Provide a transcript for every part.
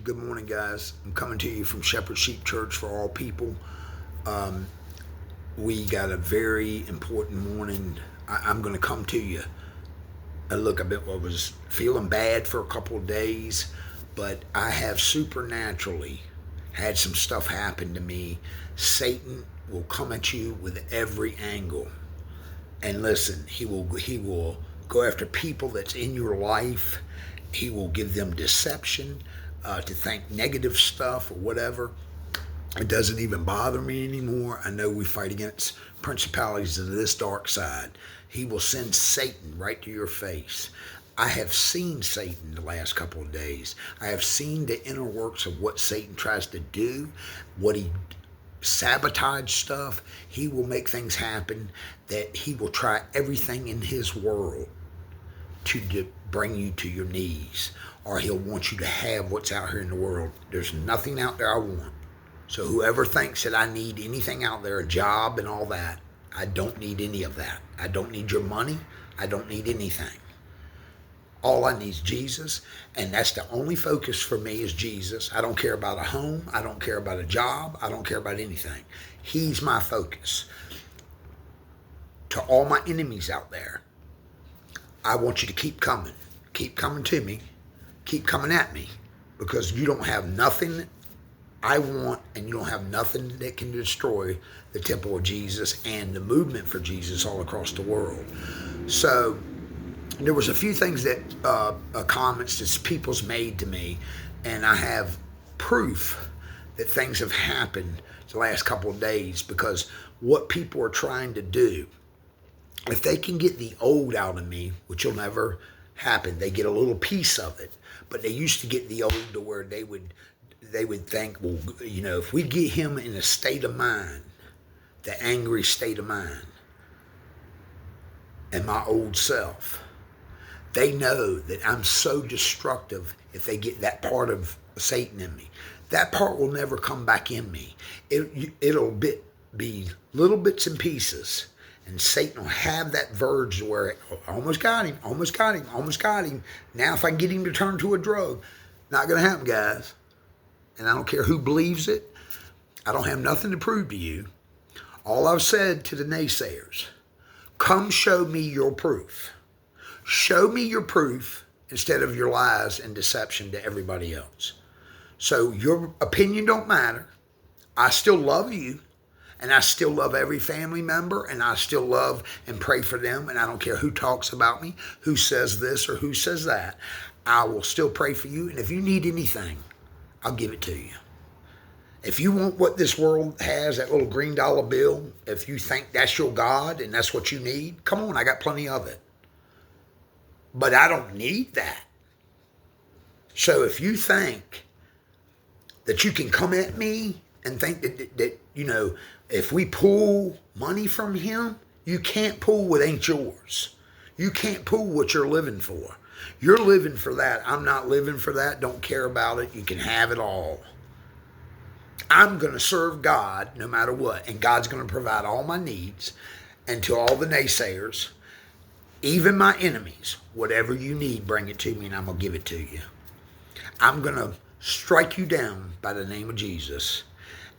Good morning, guys. I'm coming to you from Shepherd Sheep Church for All People. Um, we got a very important morning. I'm going to come to you. Look, I was feeling bad for a couple of days, but I have supernaturally had some stuff happen to me. Satan will come at you with every angle. And listen, he will go after people that's in your life. He will give them deception to think negative stuff or whatever. It doesn't even bother me anymore. I know we fight against principalities of this dark side. He will send Satan right to your face. I have seen Satan the last couple of days. I have seen the inner works of what Satan tries to do, what he sabotage stuff. He will make things happen that he will try everything in his world to bring you to your knees, or he'll want you to have what's out here in the world. There's nothing out there I want. So whoever thinks that I need anything out there, a job and all that, I don't need any of that. I don't need your money. I don't need anything. All I need is Jesus, and that's the only focus for me is Jesus. I don't care about a home. I don't care about a job. I don't care about anything. He's my focus. To all my enemies out there, I want you to keep coming. Keep coming to me. Keep coming at me, because you don't have nothing I want, and you don't have nothing that can destroy the temple of Jesus and the movement for Jesus all across the world. So there was a few things that comments that people's made to me, and I have proof that things have happened the last couple of days, because what people are trying to do, if they can get the old out of me, which will never happen, they get a little piece of it, but they used to get the old to where they would think, well, if we get him in a state of mind, the angry state of mind, and my old self, they know that I'm so destructive. If they get that part of Satan in me, that part will never come back in me. It'll be little bits and pieces, and Satan will have that verge where almost got him. Now if I can get him to turn to a drug, not going to happen, guys. And I don't care who believes it. I don't have nothing to prove to you. All I've said to the naysayers, come show me your proof. Show me your proof instead of your lies and deception to everybody else. So your opinion don't matter. I still love you, and I still love every family member, and I still love and pray for them, and I don't care who talks about me, who says this or who says that. I will still pray for you, and if you need anything, I'll give it to you. If you want what this world has, that little green dollar bill, if you think that's your God and that's what you need, come on, I got plenty of it. But I don't need that. So if you think that you can come at me and think that if we pull money from him, you can't pull what ain't yours. You can't pull what you're living for. You're living for that. I'm not living for that. Don't care about it. You can have it all. I'm going to serve God no matter what, and God's going to provide all my needs. And to all the naysayers, even my enemies, whatever you need, bring it to me, and I'm going to give it to you. I'm going to strike you down by the name of Jesus,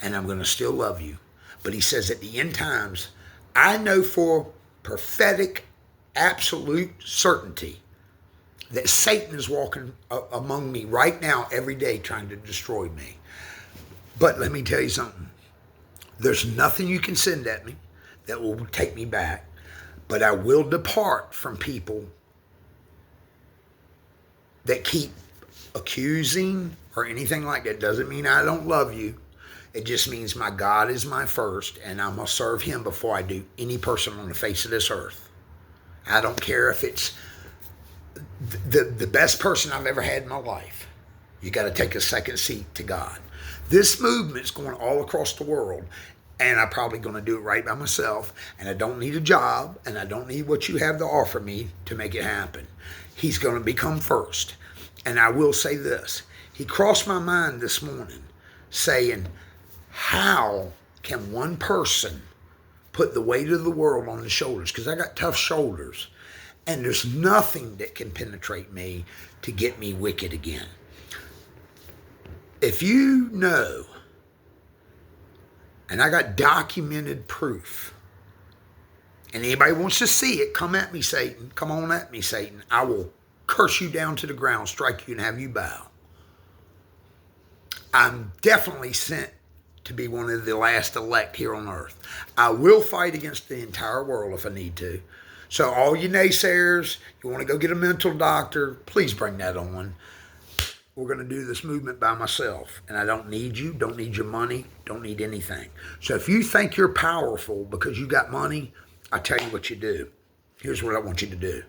and I'm going to still love you. But he says at the end times, I know for prophetic, absolute certainty that Satan is walking among me right now every day trying to destroy me. But let me tell you something. There's nothing you can send at me that will take me back. But I will depart from people that keep accusing or anything like that. Doesn't mean I don't love you. It just means my God is my first, and I'm going to serve him before I do any person on the face of this earth. I don't care if it's the best person I've ever had in my life. You got to take a second seat to God. This movement's going all across the world, and I'm probably going to do it right by myself, and I don't need a job, and I don't need what you have to offer me to make it happen. He's going to become first. And I will say this. He crossed my mind this morning saying, how can one person put the weight of the world on his shoulders? Because I got tough shoulders, and there's nothing that can penetrate me to get me wicked again. If you know, and I got documented proof, and anybody wants to see it, come at me, Satan. Come on at me, Satan. I will curse you down to the ground, strike you, and have you bow. I'm definitely sent to be one of the last elect here on earth. I will fight against the entire world if I need to. So all you naysayers, you want to go get a mental doctor, please bring that on. We're going to do this movement by myself. And I don't need you, don't need your money, don't need anything. So if you think you're powerful because you got money, I tell you what you do. Here's what I want you to do.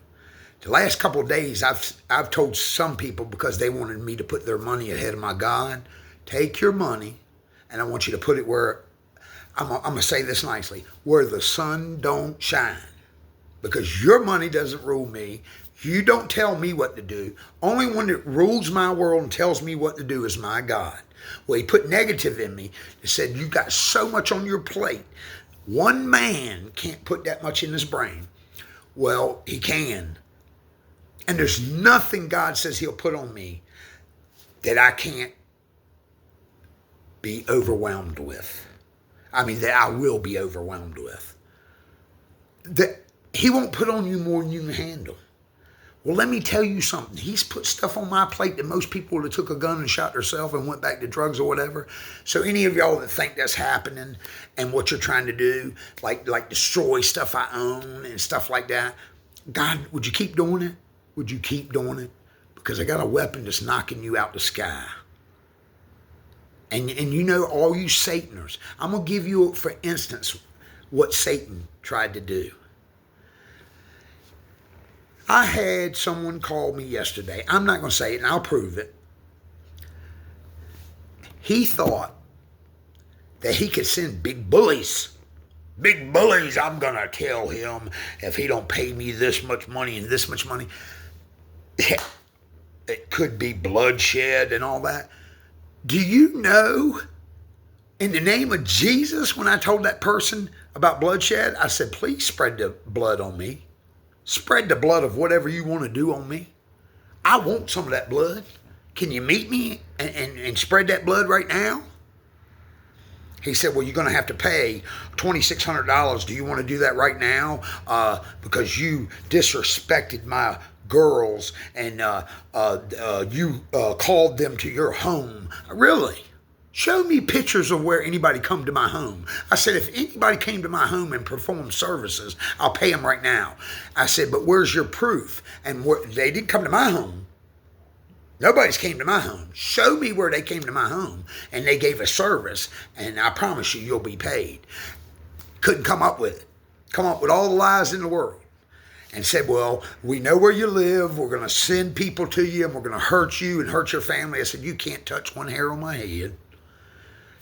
The last couple of days, I've told some people because they wanted me to put their money ahead of my God, take your money, and I want you to put it where, I'm going to say this nicely, where the sun don't shine. Because your money doesn't rule me. You don't tell me what to do. Only one that rules my world and tells me what to do is my God. Well, he put negative in me. He said, you got so much on your plate. One man can't put that much in his brain. Well, he can. And there's nothing God says he'll put on me that I can't be overwhelmed with. I mean, that I will be overwhelmed with. That he won't put on you more than you can handle. Well, let me tell you something. He's put stuff on my plate that most people would have took a gun and shot themselves and went back to drugs or whatever. So any of y'all that think that's happening and what you're trying to do, like destroy stuff I own and stuff like that, God, would you keep doing it? Would you keep doing it? Because I got a weapon that's knocking you out the sky. And you know, all you Sataners, I'm going to give you, for instance, what Satan tried to do. I had someone call me yesterday. I'm not going to say it, and I'll prove it. He thought that he could send big bullies. Big bullies, I'm going to tell him if he don't pay me this much money and this much money. It could be bloodshed and all that. Do you know, in the name of Jesus, when I told that person about bloodshed, I said, please spread the blood on me. Spread the blood of whatever you want to do on me. I want some of that blood. Can you meet me and spread that blood right now? He said, well, you're going to have to pay $2,600. Do you want to do that right now? Because you disrespected my girls and you called them to your home. Really? Show me pictures of where anybody come to my home. I said, if anybody came to my home and performed services, I'll pay them right now. I said, but where's your proof? And they didn't come to my home. Nobody's came to my home. Show me where they came to my home and they gave a service, and I promise you, you'll be paid. Couldn't come up with it. Come up with all the lies in the world. And said, well, we know where you live. We're going to send people to you, and we're going to hurt you and hurt your family. I said, you can't touch one hair on my head.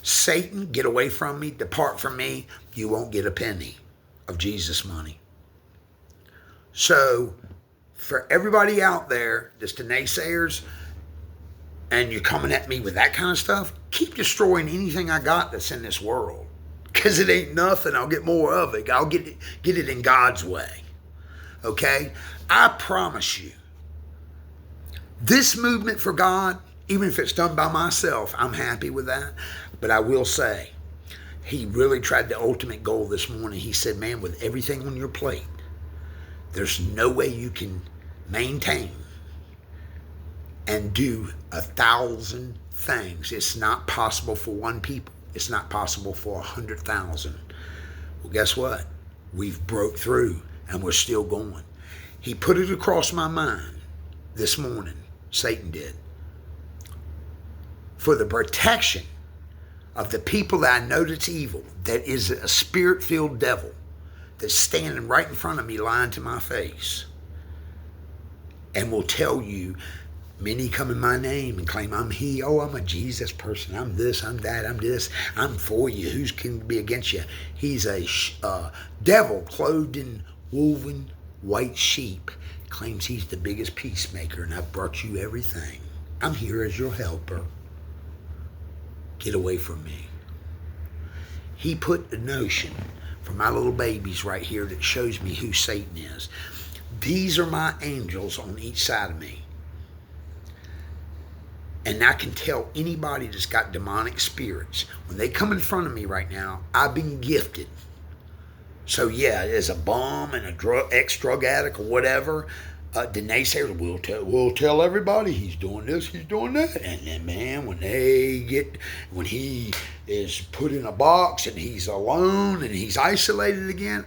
Satan, get away from me, depart from me. You won't get a penny of Jesus' money. So, for everybody out there that's the naysayers, and you're coming at me with that kind of stuff, keep destroying anything I got that's in this world. Because it ain't nothing. I'll get more of it. I'll get it in God's way. Okay? I promise you, this movement for God, even if it's done by myself, I'm happy with that. But I will say, he really tried the ultimate goal this morning. He said, man, with everything on your plate, there's no way you can maintain and do 1,000 things. It's not possible for one people. It's not possible for 100,000. Well, guess what? We've broke through and we're still going. He put it across my mind this morning, Satan did, for the protection of the people that I know that's evil, that is a spirit-filled devil that's standing right in front of me lying to my face and will tell you, many come in my name and claim I'm he. Oh, I'm a Jesus person. I'm this, I'm that, I'm this. I'm for you. Who's can be against you? He's a devil clothed in woven white sheep. Claims he's the biggest peacemaker, and I've brought you everything. I'm here as your helper. Get away from me. He put the notion for my little babies right here that shows me who Satan is. These are my angels on each side of me. And I can tell anybody that's got demonic spirits, when they come in front of me right now, I've been gifted. So yeah, as a bum and a ex-drug addict or whatever, the naysayers will tell everybody he's doing this, he's doing that. And then, man, when he is put in a box and he's alone and he's isolated again,